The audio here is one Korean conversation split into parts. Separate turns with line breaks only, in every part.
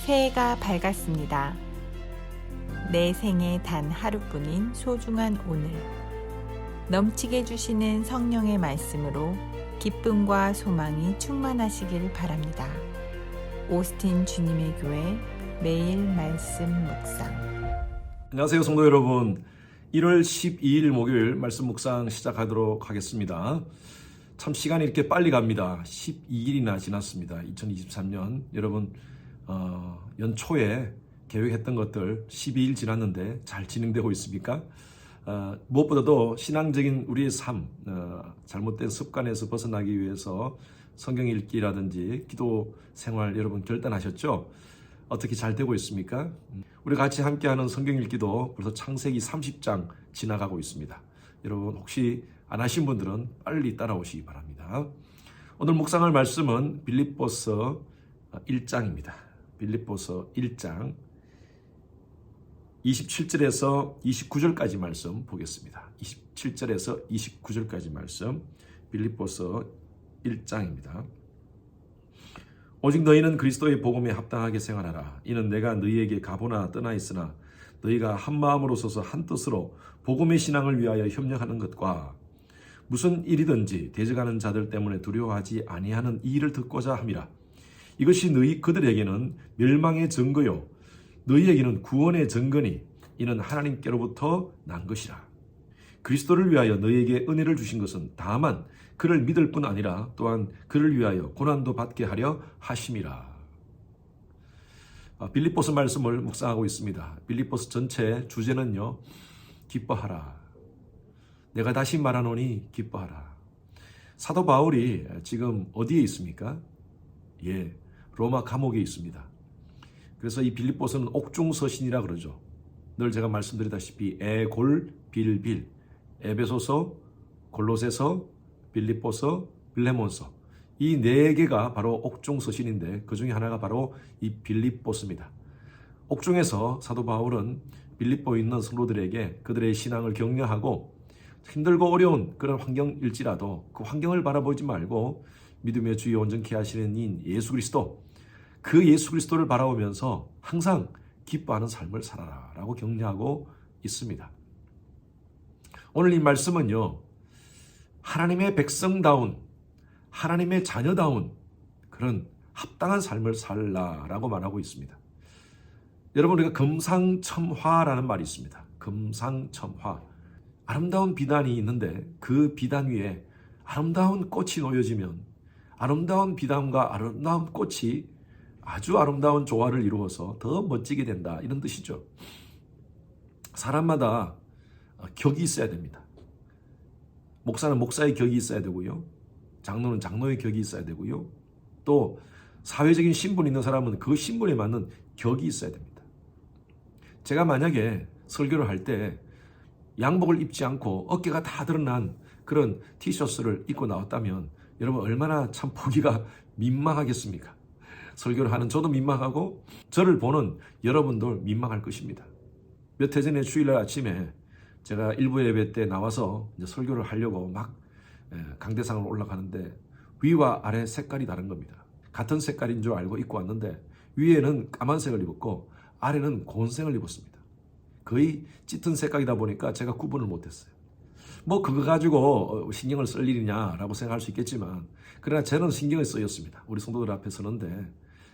새해가 밝았습니다. 내 생에 단 하루뿐인 소중한 오늘. 넘치게 주시는 성령의 말씀으로 기쁨과 소망이 충만하시길 바랍니다. 오스틴 주님의 교회 매일 말씀 묵상.
안녕하세요, 성도 여러분. 1월 12일 목요일 말씀 묵상 시작하도록 하겠습니다. 참 시간이 이렇게 빨리 갑니다. 12일이나 지났습니다. 2023년 여러분 연초에 계획했던 것들 12일 지났는데 잘 진행되고 있습니까? 무엇보다도 신앙적인 우리의 삶, 잘못된 습관에서 벗어나기 위해서 성경 읽기라든지 기도 생활 여러분 결단하셨죠? 어떻게 잘 되고 있습니까? 우리 같이 함께하는 성경 읽기도 벌써 창세기 30장 지나가고 있습니다. 여러분 혹시 안 하신 분들은 빨리 따라오시기 바랍니다. 오늘 묵상할 말씀은 빌립보서 1장입니다. 빌립보서 1장 27절에서 29절까지 말씀 보겠습니다. 27절에서 29절까지 말씀 빌립보서 1장입니다. 오직 너희는 그리스도의 복음에 합당하게 생활하라. 이는 내가 너희에게 가보나 떠나 있으나 너희가 한 마음으로 서서 한 뜻으로 복음의 신앙을 위하여 협력하는 것과 무슨 일이든지 대적하는 자들 때문에 두려워하지 아니하는 이 일을 듣고자 함이라. 이것이 그들에게는 멸망의 증거요 너희에게는 구원의 증거니 이는 하나님께로부터 난 것이라. 그리스도를 위하여 너희에게 은혜를 주신 것은 다만 그를 믿을 뿐 아니라 또한 그를 위하여 고난도 받게 하려 하심이라. 빌립보서 말씀을 묵상하고 있습니다. 빌립보서 전체 주제는요, 기뻐하라. 내가 다시 말하노니 기뻐하라. 사도 바울이 지금 어디에 있습니까? 로마 감옥에 있습니다. 그래서 이 빌립보서는 옥중서신이라 그러죠. 늘 제가 말씀드리다시피 빌빌, 에베소서, 골로새서, 빌립보서, 빌레몬서 이 네 개가 바로 옥중서신인데 그 중에 하나가 바로 이 빌립보서입니다. 옥중에서 사도 바울은 빌립보에 있는 성도들에게 그들의 신앙을 격려하고 힘들고 어려운 그런 환경일지라도 그 환경을 바라보지 말고 믿음의 주여 온전케 하시는 인 예수 그리스도, 그 예수 그리스도를 바라보면서 항상 기뻐하는 삶을 살아라 라고 격려하고 있습니다. 오늘 이 말씀은요, 하나님의 백성다운, 하나님의 자녀다운 그런 합당한 삶을 살라라고 말하고 있습니다. 여러분, 우리가 금상첨화라는 말이 있습니다. 금상첨화. 아름다운 비단이 있는데 그 비단 위에 아름다운 꽃이 놓여지면 아름다운 비단과 아름다운 꽃이 아주 아름다운 조화를 이루어서 더 멋지게 된다, 이런 뜻이죠. 사람마다 격이 있어야 됩니다. 목사는 목사의 격이 있어야 되고요. 장로는 장로의 격이 있어야 되고요. 또 사회적인 신분이 있는 사람은 그 신분에 맞는 격이 있어야 됩니다. 제가 만약에 설교를 할 때 양복을 입지 않고 어깨가 다 드러난 그런 티셔츠를 입고 나왔다면 여러분 얼마나 참 보기가 민망하겠습니까? 설교를 하는 저도 민망하고 저를 보는 여러분도 민망할 것입니다. 몇 해 전에 주일날 아침에 제가 일부 예배 때 나와서 이제 설교를 하려고 막 강대상으로 올라가는데 위와 아래 색깔이 다른 겁니다. 같은 색깔인 줄 알고 입고 왔는데 위에는 까만색을 입었고 아래는 고온색을 입었습니다. 거의 짙은 색깔이다 보니까 제가 구분을 못했어요. 뭐 그거 가지고 신경을 쓸 일이냐라고 생각할 수 있겠지만 그러나 저는 신경을 쓰였습니다. 우리 성도들 앞에 서는데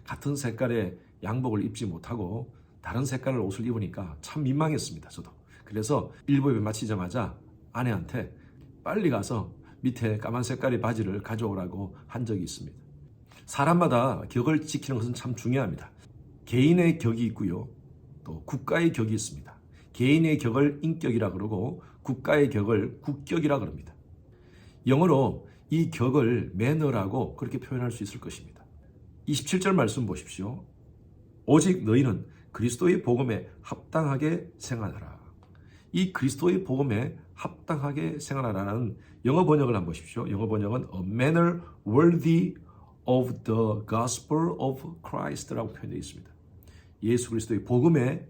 같은 색깔의 양복을 입지 못하고 다른 색깔의 옷을 입으니까 참 민망했습니다. 저도. 그래서 일부 예배 마치자마자 아내한테 빨리 가서 밑에 까만 색깔의 바지를 가져오라고 한 적이 있습니다. 사람마다 격을 지키는 것은 참 중요합니다. 개인의 격이 있고요, 또 국가의 격이 있습니다. 개인의 격을 인격이라 그러고 국가의 격을 국격이라 그럽니다. 영어로 이 격을 매너라고 그렇게 표현할 수 있을 것입니다. 27절 말씀 보십시오. 오직 너희는 그리스도의 복음에 합당하게 생활하라. 이 그리스도의 복음에 합당하게 생활하라는 영어 번역을 한번 보십시오. 영어 번역은 A manner worthy of the gospel of Christ라고 표현되어 있습니다. 예수 그리스도의 복음에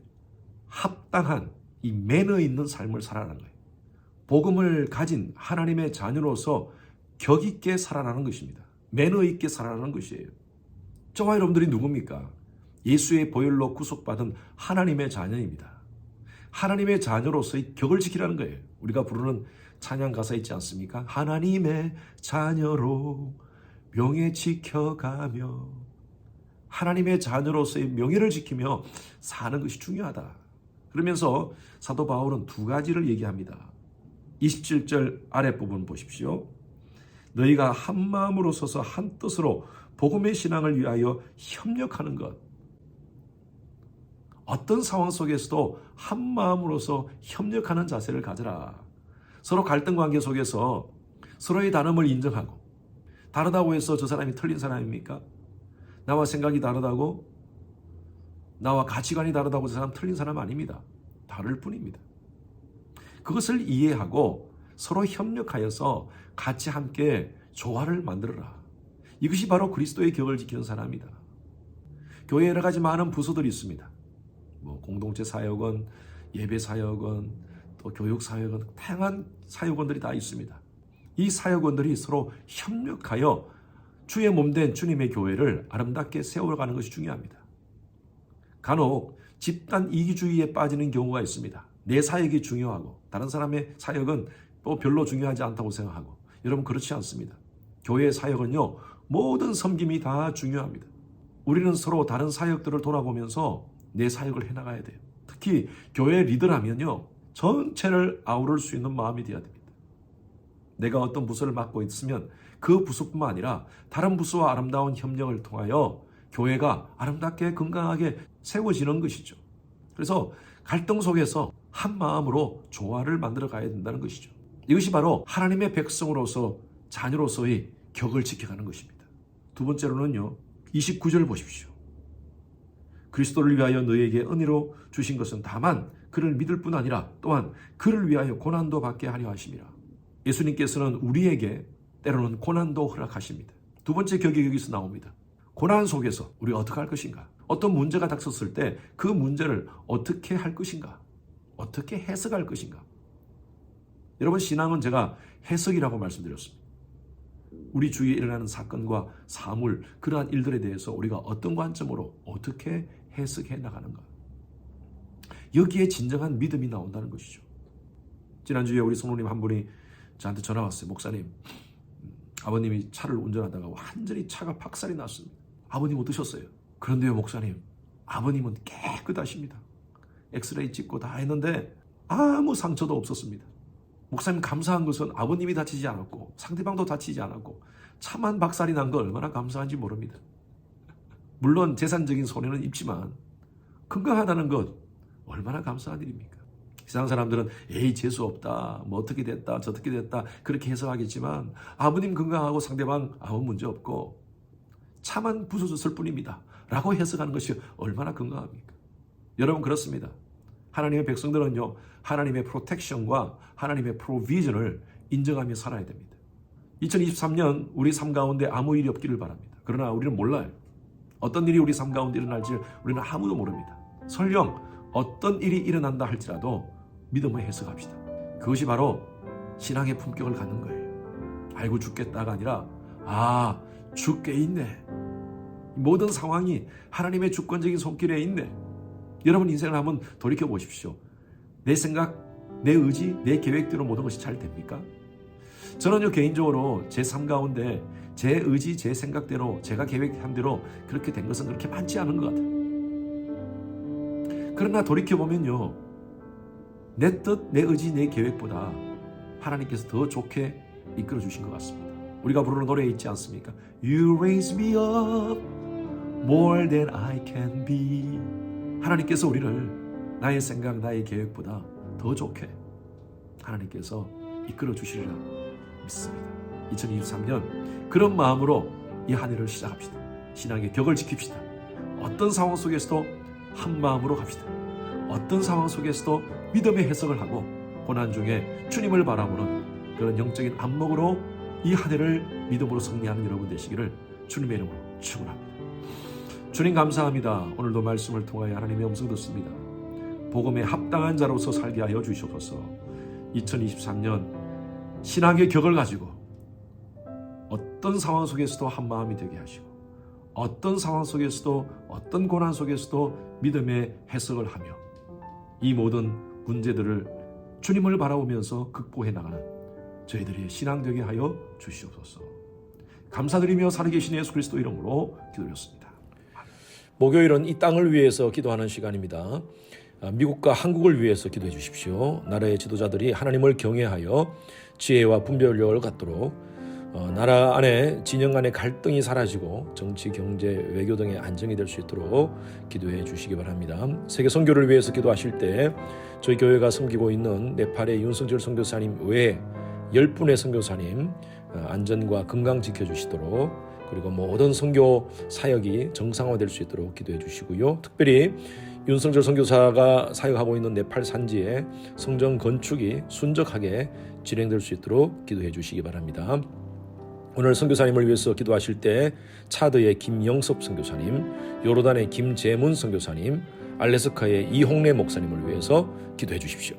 합당한 이 매너 있는 삶을 살아가는 거예요. 복음을 가진 하나님의 자녀로서 격 있게 살아가는 것입니다. 매너 있게 살아가는 것이에요. 저와 여러분들이 누굽니까? 예수의 보혈로 구속받은 하나님의 자녀입니다. 하나님의 자녀로서의 격을 지키라는 거예요. 우리가 부르는 찬양 가사 있지 않습니까? 하나님의 자녀로 명예 지켜가며, 하나님의 자녀로서의 명예를 지키며 사는 것이 중요하다. 그러면서 사도 바울은 두 가지를 얘기합니다. 27절 아랫부분 보십시오. 너희가 한 마음으로 서서 한 뜻으로 복음의 신앙을 위하여 협력하는 것. 어떤 상황 속에서도 한 마음으로서 협력하는 자세를 가져라. 서로 갈등 관계 속에서 서로의 다름을 인정하고, 다르다고 해서 저 사람이 틀린 사람입니까? 나와 생각이 다르다고, 나와 가치관이 다르다고 저 사람 틀린 사람 아닙니다. 다를 뿐입니다. 그것을 이해하고 서로 협력하여서 같이 함께 조화를 만들어라. 이것이 바로 그리스도의 격을 지키는 사람이다. 교회에 여러 가지 많은 부서들이 있습니다. 공동체 사역원, 예배 사역원, 또 교육 사역원, 다양한 사역원들이 다 있습니다. 이 사역원들이 서로 협력하여 주의 몸된 주님의 교회를 아름답게 세워가는 것이 중요합니다. 간혹 집단 이기주의에 빠지는 경우가 있습니다. 내 사역이 중요하고 다른 사람의 사역은 또 별로 중요하지 않다고 생각하고, 여러분 그렇지 않습니다. 교회의 사역은요, 모든 섬김이 다 중요합니다. 우리는 서로 다른 사역들을 돌아보면서 내 사역을 해나가야 돼요. 특히 교회 리더라면요, 전체를 아우를 수 있는 마음이 되어야 됩니다. 내가 어떤 부서를 맡고 있으면 그 부서뿐만 아니라 다른 부서와 아름다운 협력을 통하여 교회가 아름답게 건강하게 세워지는 것이죠. 그래서 갈등 속에서 한 마음으로 조화를 만들어 가야 된다는 것이죠. 이것이 바로 하나님의 백성으로서 자녀로서의 격을 지켜가는 것입니다. 두 번째로는요, 29절 보십시오. 그리스도를 위하여 너희에게 은혜로 주신 것은 다만 그를 믿을 뿐 아니라 또한 그를 위하여 고난도 받게 하려 하심이라. 예수님께서는 우리에게 때로는 고난도 허락하십니다. 두 번째 격이 여기서 나옵니다. 고난 속에서 우리가 어떻게 할 것인가? 어떤 문제가 닥쳤을 때 그 문제를 어떻게 할 것인가? 어떻게 해석할 것인가? 여러분, 신앙은 제가 해석이라고 말씀드렸습니다. 우리 주위에 일어나는 사건과 사물, 그러한 일들에 대해서 우리가 어떤 관점으로 어떻게 해석해 나가는가? 여기에 진정한 믿음이 나온다는 것이죠. 지난주에 우리 성도님 한 분이 저한테 전화 왔어요. 목사님, 아버님이 차를 운전하다가 완전히 차가 박살이 났습니다. 아버님 어떠셨어요? 그런데요 목사님, 아버님은 깨끗하십니다. 엑스레이 찍고 다 했는데 아무 상처도 없었습니다. 목사님, 감사한 것은 아버님이 다치지 않았고 상대방도 다치지 않았고 차만 박살이 난 거 얼마나 감사한지 모릅니다. 물론 재산적인 손해는 입지만 건강하다는 것 얼마나 감사한 일입니까? 세상 사람들은 에이 재수 없다, 뭐 어떻게 됐다 저렇게 됐다 그렇게 해석하겠지만, 아버님 건강하고 상대방 아무 문제 없고 차만 부서졌을 뿐입니다 라고 해석하는 것이 얼마나 건강합니까? 여러분, 그렇습니다. 하나님의 백성들은요, 하나님의 프로텍션과 하나님의 프로비전을 인정하며 살아야 됩니다. 2023년 우리 삶 가운데 아무 일이 없기를 바랍니다. 그러나 우리는 몰라요. 어떤 일이 우리 삶 가운데 일어날지 우리는 아무도 모릅니다. 설령 어떤 일이 일어난다 할지라도 믿음을 해석합시다. 그것이 바로 신앙의 품격을 갖는 거예요. 알고 죽겠다가 아니라 죽게 있네. 모든 상황이 하나님의 주권적인 손길에 있네. 여러분 인생을 한번 돌이켜보십시오. 내 생각, 내 의지, 내 계획대로 모든 것이 잘 됩니까? 저는요, 개인적으로 제 삶 가운데 제 의지, 제 생각대로, 제가 계획한 대로 그렇게 된 것은 그렇게 많지 않은 것 같아요. 그러나 돌이켜보면요, 내 뜻, 내 의지, 내 계획보다 하나님께서 더 좋게 이끌어 주신 것 같습니다. 우리가 부르는 노래에 있지 않습니까? You raise me up more than I can be. 하나님께서 우리를 나의 생각, 나의 계획보다 더 좋게 하나님께서 이끌어 주시리라 믿습니다. 2023년 그런 마음으로 이 한 해를 시작합시다. 신앙의 격을 지킵시다. 어떤 상황 속에서도 한 마음으로 갑시다. 어떤 상황 속에서도 믿음의 해석을 하고 고난 중에 주님을 바라보는 그런 영적인 안목으로 이 한 해를 믿음으로 승리하는 여러분 되시기를 주님의 이름으로 축원합니다. 주님 감사합니다. 오늘도 말씀을 통하여 하나님의 음성 듣습니다. 복음에 합당한 자로서 살게 하여 주시옵소서. 2023년 신앙의 격을 가지고 어떤 상황 속에서도 한 마음이 되게 하시고 어떤 상황 속에서도 어떤 고난 속에서도 믿음의 해석을 하며 이 모든 문제들을 주님을 바라보면서 극복해 나가는 저희들의 신앙 되게 하여 주시옵소서. 감사드리며 살아계신 예수 그리스도 이름으로 기도드렸습니다.
목요일은 이 땅을 위해서 기도하는 시간입니다. 미국과 한국을 위해서 기도해 주십시오. 나라의 지도자들이 하나님을 경외하여 지혜와 분별력을 갖도록 나라 안에 진영 간의 갈등이 사라지고 정치, 경제, 외교 등의 안정이 될 수 있도록 기도해 주시기 바랍니다. 세계 선교를 위해서 기도하실 때 저희 교회가 섬기고 있는 네팔의 윤성철 선교사님 외에 10분의 선교사님 안전과 건강 지켜주시도록, 그리고 모든 선교 사역이 정상화될 수 있도록 기도해 주시고요. 특별히 윤성철 선교사가 사역하고 있는 네팔 산지에 성전 건축이 순적하게 진행될 수 있도록 기도해 주시기 바랍니다. 오늘 선교사님을 위해서 기도하실 때 차드의 김영섭 선교사님, 요르단의 김재문 선교사님, 알래스카의 이홍래 목사님을 위해서 기도해 주십시오.